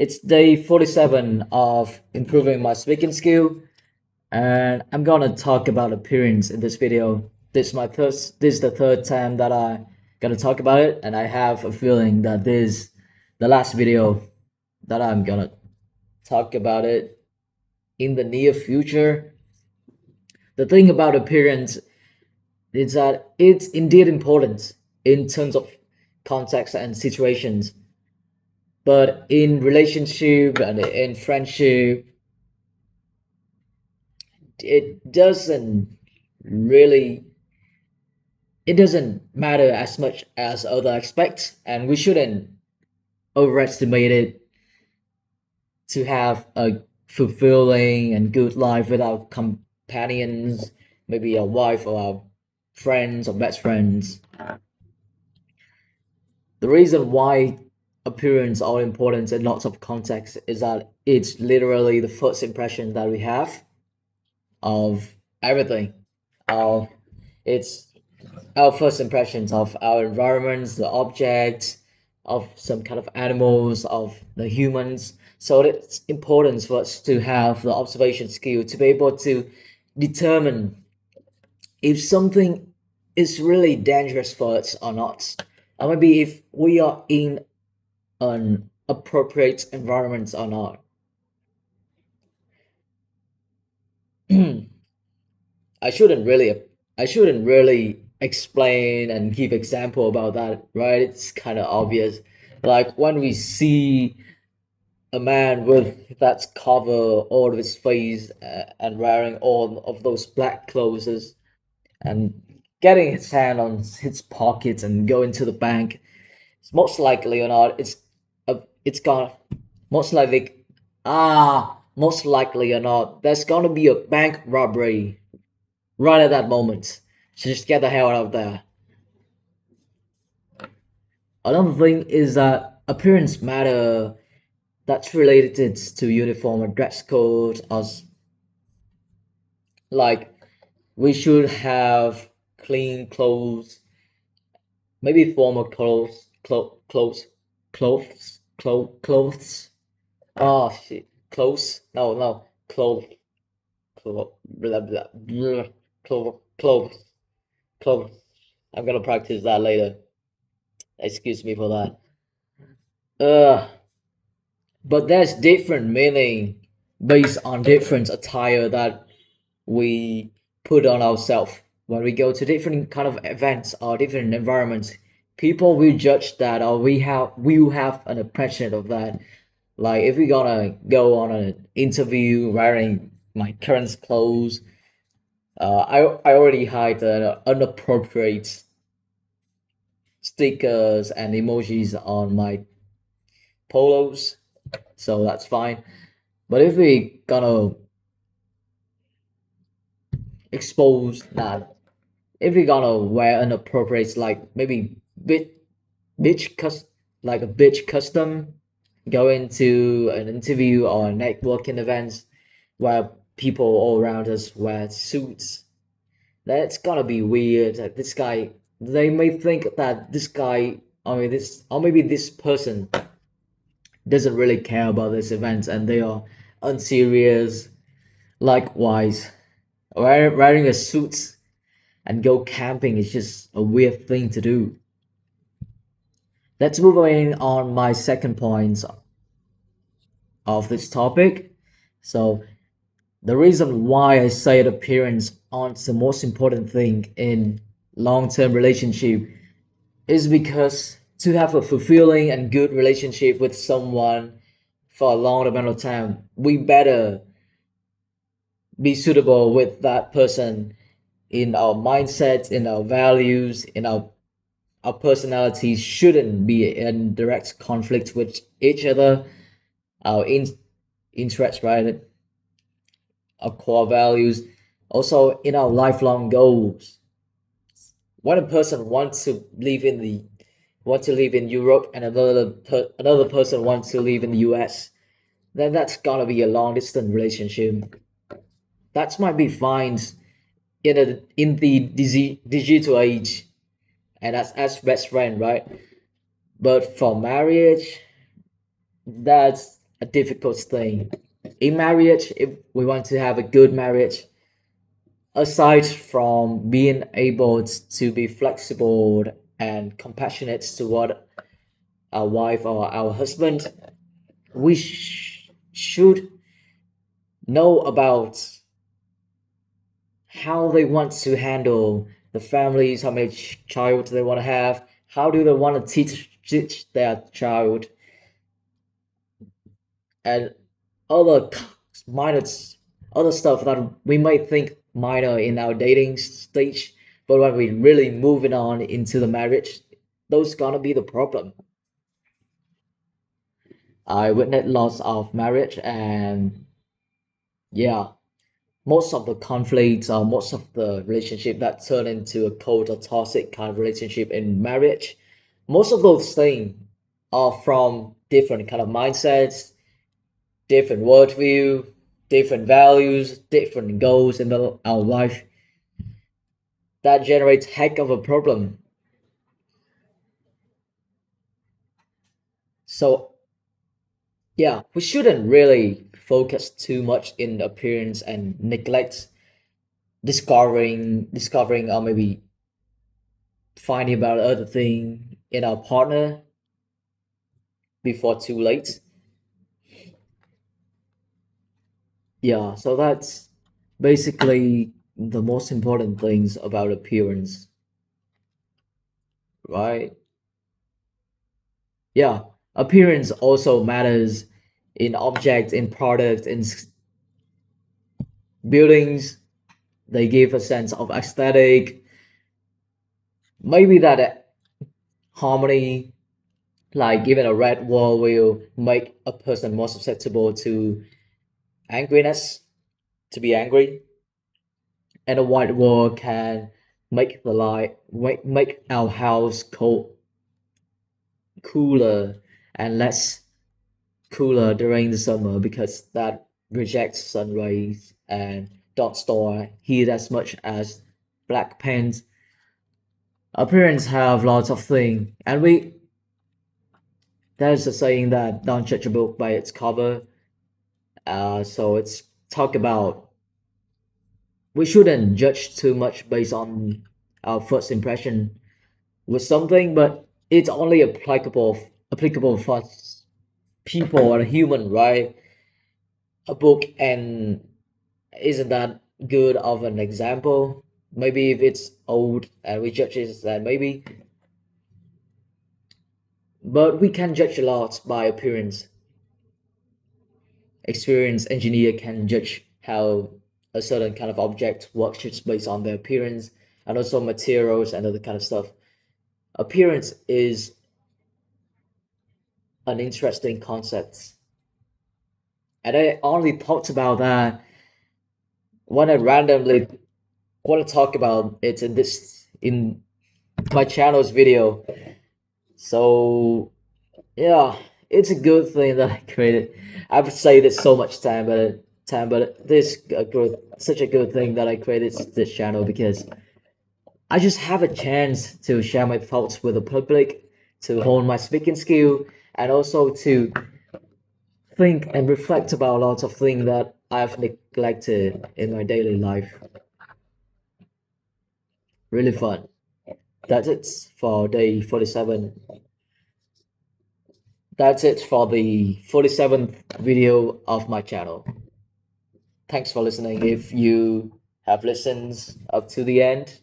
It's day 47 of improving my speaking skill, and I'm gonna talk about appearance in this video. This is the third time that I gonna talk about it, and I have a feeling that this is the last video that I'm gonna talk about it in the near future. The thing about appearance is that it's indeed important in terms of context and situations, but in relationship and in friendship, it doesn't really it doesn't matter as much as other aspects, and we shouldn't overestimate it to have a fulfilling and good life with our companions, maybe our wife or our friends or best friends. The reason why appearance are important in lots of contexts is that it's literally the first impression that we have of everything. Of it's our first impressions of our environments, the objects, of some kind of animals, of the humans. So it's important for us to have the observation skill to be able to determine if something is really dangerous for us or not. Or maybe if we are in an appropriate environment or not. I shouldn't really I shouldn't really explain and give example about that, right? It's kind of obvious. Like when we see a man with that's cover all of his face and wearing all of those black clothes and getting his hand on his pockets and going to the bank, it's most likely or not, it's gonna most likely most likely or not, there's gonna be a bank robbery right at that moment. So just get the hell out of there. Another thing is that appearance matter that's related to uniform or dress code as like we should have clean clothes, maybe formal clothes. Oh shit, clothes. No, clothes, blah blah blah, clothes. I'm gonna practice that later. Excuse me for that. Uh, but there's different meaning based on different attire that we put on ourselves when we go to different kind of events or different environments. People will judge that, or we will have an impression of that. Like if we're gonna go on an interview wearing my current clothes, I already hide inappropriate stickers and emojis on my polos, so that's fine. But if we gonna expose that, if we gonna wear inappropriate, like maybe bitch like a bitch custom, going to an interview or networking events where people all around us wear suits, that's gonna be weird. Like this guy, they may think that this guy, or maybe this person doesn't really care about this event and they are unserious. Likewise, wearing a suit and go camping is just a weird thing to do. Let's move on my second point of this topic. So the reason why I say appearance aren't the most important thing in long-term relationship is because to have a fulfilling and good relationship with someone for a long amount of time, we better be suitable with that person in our mindset, in our values, in our personalities shouldn't be in direct conflict with each other. Our interests, right? Our core values, also in our lifelong goals. When a person wants to live in Europe and another person wants to live in the US, then that's gonna be a long distance relationship. That might be fine in the digital age and as best friend, right? But for marriage, that's a difficult thing. In marriage, if we want to have a good marriage, aside from being able to be flexible and compassionate toward our wife or our husband, we should know about how they want to handle the families, how many child they want to have, how do they want to teach their child, and other minor, other stuff that we might think minor in our dating stage, but when we really moving on into the marriage, those gonna be the problem. I witnessed lots of marriage, and yeah, most of the conflicts or most of the relationship that turn into a cold or toxic kind of relationship in marriage, most of those things are from different kind of mindsets, different worldview, different values, different goals in our life. That generates heck of a problem. So yeah, we shouldn't really focus too much in appearance and neglect discovering or maybe finding about other thing in our partner before too late. Yeah, so that's basically the most important things about appearance, right? Yeah, appearance also matters in objects, in products, in buildings. They give a sense of aesthetic, maybe that harmony, like even a red wall will make a person more susceptible to angriness, to be angry, and a white wall can make the light make our house cooler and less cooler during the summer because that rejects sun rays and don't store heat as much as black paint. Appearance have lots of things, and we there's a saying that don't judge a book by its cover. So it's talk about we shouldn't judge too much based on our first impression with something, but it's only applicable for people and human, right? A book and isn't that good of an example? Maybe if it's old and we judge it that maybe, but we can judge a lot by appearance. Experienced engineer can judge how a certain kind of object works just based on their appearance and also materials and other kind of stuff. Appearance is an interesting concept, and I only talked about that when I randomly want to talk about it in my channel's video. So yeah, it's a good thing that I created. I've said it so much but this a good such a good thing that I created this channel because I just have a chance to share my thoughts with the public, to hone my speaking skill, and also to think and reflect about lots of things that I've neglected in my daily life. Really fun. That's it for day 47. That's it for the 47th video of my channel. Thanks for listening. If you have listened up to the end,